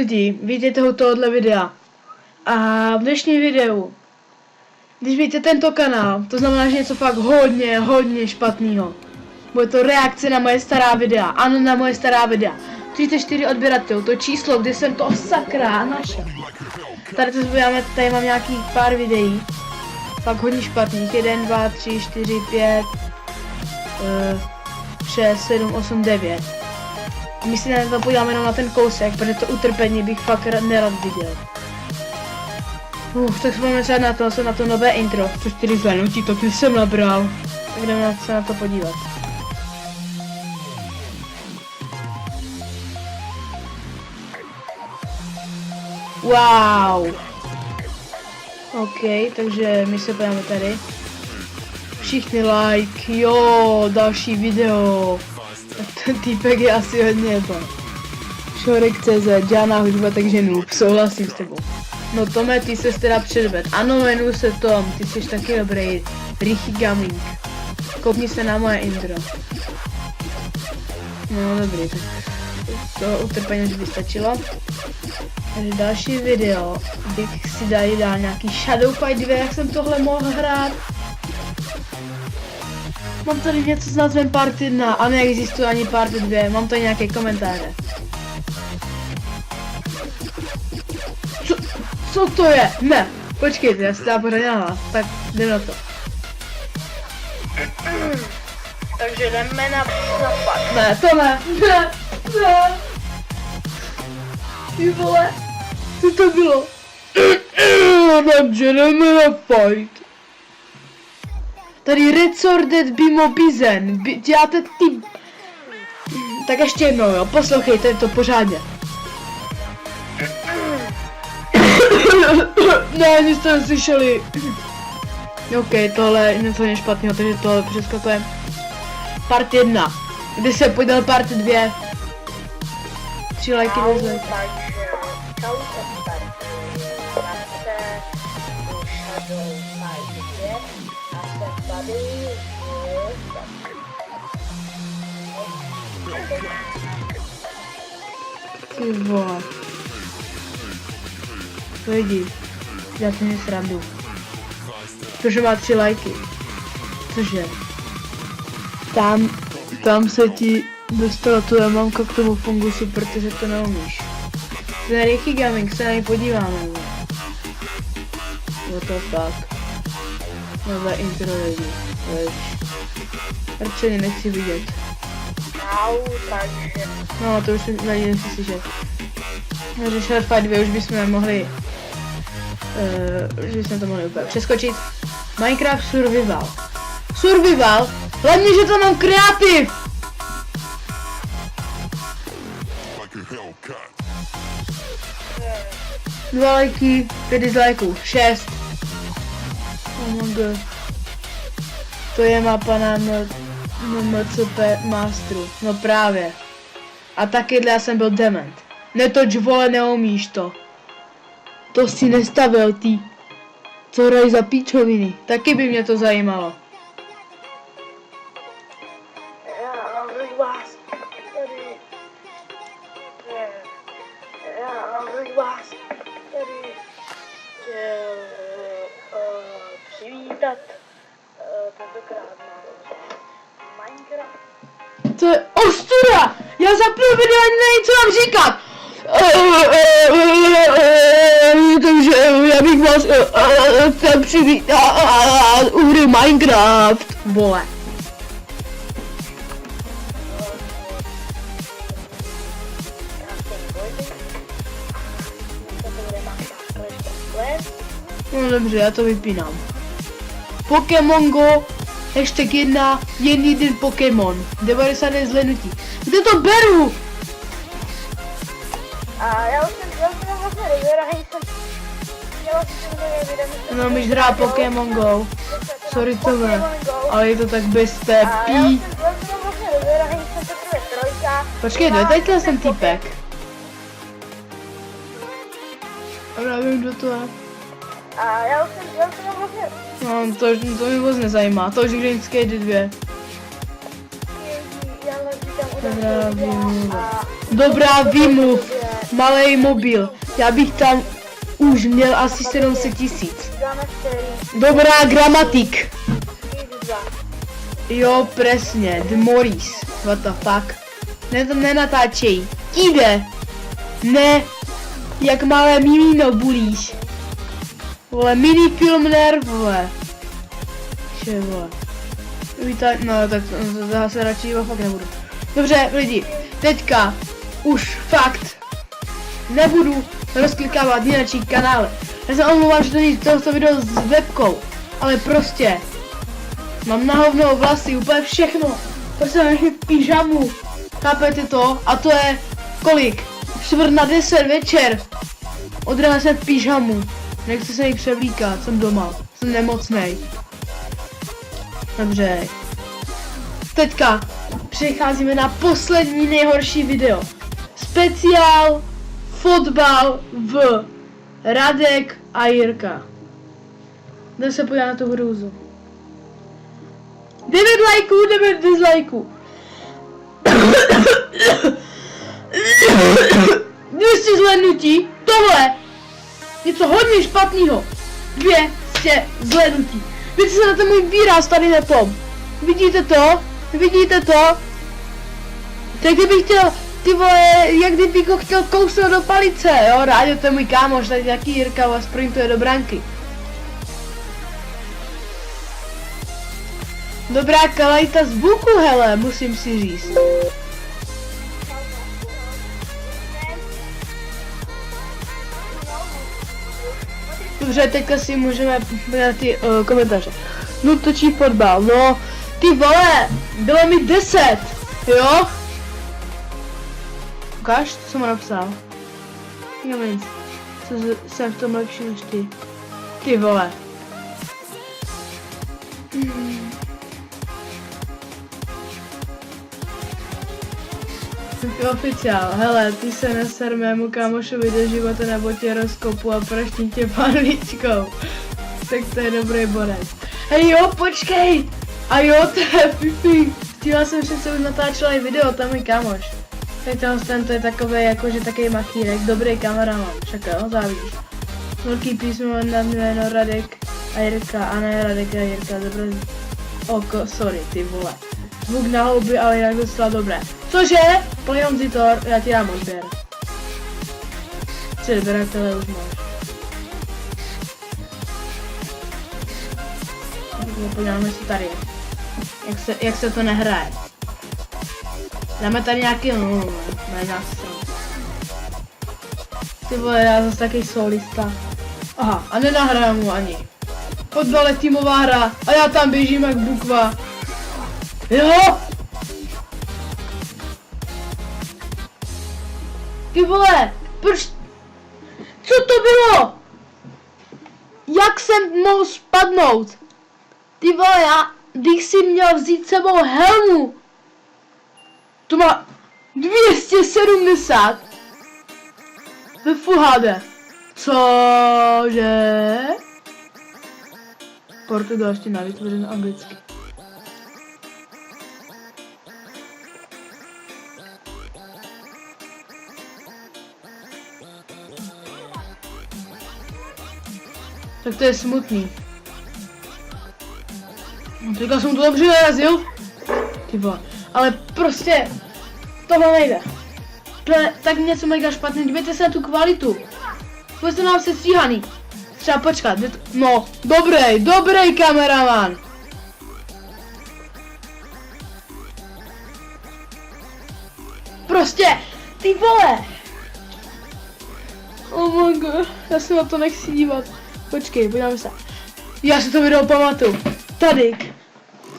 lidí, vítejte u tohohle videa. A v dnešním videu, když vidíte tento kanál, to znamená, že něco fakt hodně špatného. Bude to reakce na moje stará videa, ano, na moje stará videa. 34 odběratelů, to číslo, kdy jsem to sakra našel. Tady to zbudeme, tady mám nějakých pár videí. Fakt hodně špatných, 1, 2, 3, 4, 5, 6, 7, 8, 9. My si na to podíváme jenom na ten kousek, protože to utrpení bych fakt nerad viděl. Tak budeme se na to nové intro, což 4 zhlédnutí, to když jsem nabral. Tak jdeme se na to podívat. Wow. OK, takže my se podíváme tady. Všichni like, jo, další video. Ten týpek je asi hodně jeba. Šorek.cz, žádná hudba, takže noob, souhlasím s tebou. No Tome, ty ses teda předved. Ano, jmenuji se Tom, ty jsi taky dobrý. Richy Gaming. Kopni se na moje intro. No dobrý, tak to utrpení už by stačilo. Takže další video bych si dal nějaký Shadow Fight 2, jak jsem tohle mohl hrát. Mám tady něco s názvem Part 1 a neexistuje ani Part 2, mám tady nějaké komentáře. Co to je? Ne, počkejte, já si dám pořád na hlas, tak jdem na to. Takže jdeme na Part. Ne, to ne. Ty vole, co to bylo? Takže jdeme na Fight. Tady Resorted Bimo Bizen, děláte ty... Tak ještě jednou, jo, poslouchejte to pořádně. Ne, nic jste neslyšeli. OK, tohle je něco špatného, takže tohle přeskakujeme. Part 1, kde se podíval Part 2. 3 lajky, 2 lajky. Ty vole. Lidi, já si nesrandu. Protože má 3 lajky. Cože? Tam se ti dostala tvoje mamka k tomu fungusu, protože to neumíš. Ten Richy Gaming se na něj podíváme. No to fakt. Nové intro lidi. Radši nechci vidět. No to už lidi nechci slyšet. Takže Shadow Fight 2 už bychom mohli to mohli úplně přeskočit. Minecraft Survival, hlavně, že to mám kreativ. Dva lajky, 5 dislikeů, 6. Oh my god. To je mapa na MCP Masteru, no právě. A takyhle já jsem byl dement. Netoč vole, neumíš to. To si nestavil ty. Co hraj za píčoviny? Taky by mě to zajímalo. Přivítat tentokrát na Minecraft. To je ostuda! Já zapnu video a není co vám říkat! Takže já bych vás chtěl přivítat u hry Minecraft. Vole. No dobře, já to vypínám. Pokémon Go, hashtag 1, jen jeden Pokémon, 90 zhlédnutí. Kde to beru? A já už jsem vlastně rozhraný, No, myš hrá Pokémon Go. Sorry Tome, ale je to tak bez té pí. Počkej, tady jsem týpek. A já vím, kdo to je. A já už jsem vlastně... No, to mě vůbec nezajímá, to už Green Skate 2. Dobrá výmluva. malý mobil. Já bych tam už měl asi 700 000. Dáme 4. Dobrá, gramatik. 2. Jo, presně, The Morris. What the fuck? Ne, to nenatáčej. Jde. Ne, jak malé mimino bulíš. Vole, minifilmner, vole. Vše, vole. Vítaj, no tak zase radši fakt nebudu. Dobře, lidi, teďka už fakt nebudu rozklikávat jináčí kanály. Já se omlouvám, že tady tohoto video s webkou, ale prostě mám na hovno vlasy, úplně všechno. Prostě mám v pyžamu, chápete to? A to je kolik? 9:45 večer. Od rána jsem v pyžamu. Nechci se jí převlíkat, jsem doma, jsem nemocnej. Dobře. Teďka přecházíme na poslední nejhorší video. Speciál fotbal v Radek a Jirka. Jdem se podívat na tu hrůzu. 9 lajků, 9 dislajků. 200 zhlédnutí. Tohle. Něco hodně špatného. 200 zhlédnutí. Víte se na ten můj výraz tady na tom. Vidíte to? Vidíte to? Tak kdybych chtěl, ty vole, jak kdybych ho chtěl kousnout do palice, jo? Rádio, to je můj kámoš, tady nějaký Jirka vás sprintuje do branky. Dobrá kvalita zvuku, hele, musím si říct. Dobře, teďka si můžeme podívat ty komentáře. No točí fotbal, no, ty vole, bylo mi 10, jo? Ukáž, co jsem mu napsal? Jo, nic, jsem v tom lepší než ty. Ty vole. Oficiál, hele, ty se neser mému kámošovi do života nebo tě rozkopu a praštím tě panvičkou. Tak to je dobrý bonus. Hej jo, počkej! A jo, to je Fifi. Chtěla jsem přece už natáčela i video, tam je kámoš. Tak ten to je takový jakože takový machírek, dobrý kameraman, však jo, závidíš. Velký písmo na jméno Radek a Jirka, a ne Radek a Jirka, dobrý. Oko, sorry, ty vole. Zvuk na houby, ale jinak docela dobré. Cože? Plný Zitor, já ti dám odběr. 3 odběratele už máš. Podíváme si tady. Jak se to nehraje. Dáme tady nějaký nástroj. Ty vole, já zase takový solista. Aha, a nenahraju mu ani. Fotbal je týmová hra a já tam běžím jak bukva. Jo! Ty vole, proč? Co to bylo? Jak jsem mohl spadnout? Ty vole, já bych si měl vzít sebou helmu. To má 270 ve Full HD. Cože? Portugalština, vytvořen anglicky. Tak to je smutný. No, teďka jsem to dobře narazil. Ty vole. Ale prostě tohle nejde. To je tak něco mega špatný. Dívejte se na tu kvalitu. Vůbec to nám se stříhaný. Třeba počkat. No, dobrý kameraman. Prostě, ty vole. Oh my god, já se na to nechci dívat. Počkej, podíváme se. Já si to video pamatuju. Tady.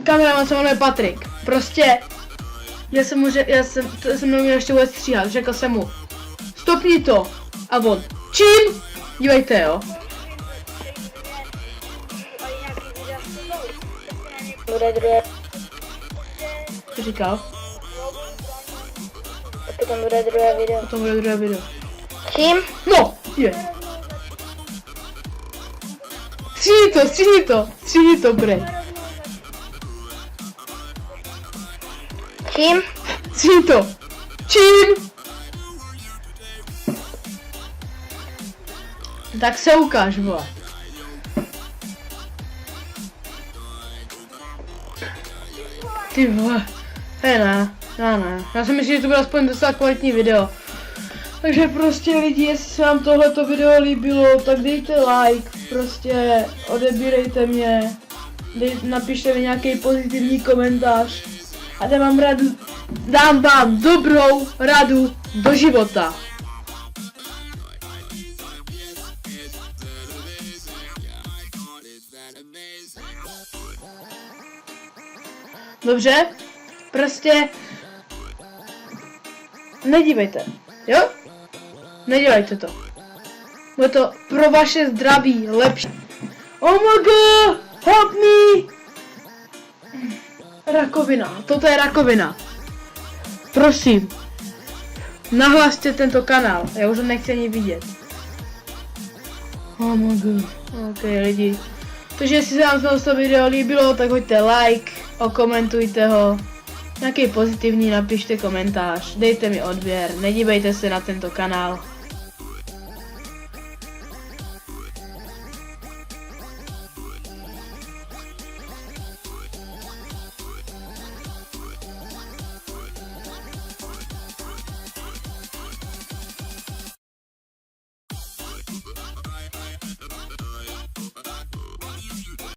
Kameraman se jmenuje Patrik. Prostě. Já jsem neměl ještě vůbec stříhat. Řekl jsem mu. Stopni to. A on. Čím? Dívejte, jo. Bude druhé. Co říkal? A potom bude druhé video. Potom bude druhé video. Čím? No, je. Stříhni to, bre. Čím? Stříhni to. Čím? Tak se ukáž, vole. Ty vole. Ne. Já si myslím, že to bude aspoň docela kvalitní video. Takže prostě lidi, jestli se vám tohleto video líbilo, tak dejte like, prostě odebírejte mě, napište mi nějaký pozitivní komentář a dám vám dobrou radu do života. Dobře? Prostě nedívejte, jo? Nedělejte to. Bude to pro vaše zdraví lepší. Oh my god! Help me! Rakovina. Toto je rakovina. Prosím. Nahlaste tento kanál. Já už ho nechci ani vidět. Oh my god. Ok lidi. Takže jestli se vám to video líbilo, tak hoďte like, okomentujte ho. Nějaký pozitivní, napište komentář, dejte mi odběr, nedívejte se na tento kanál.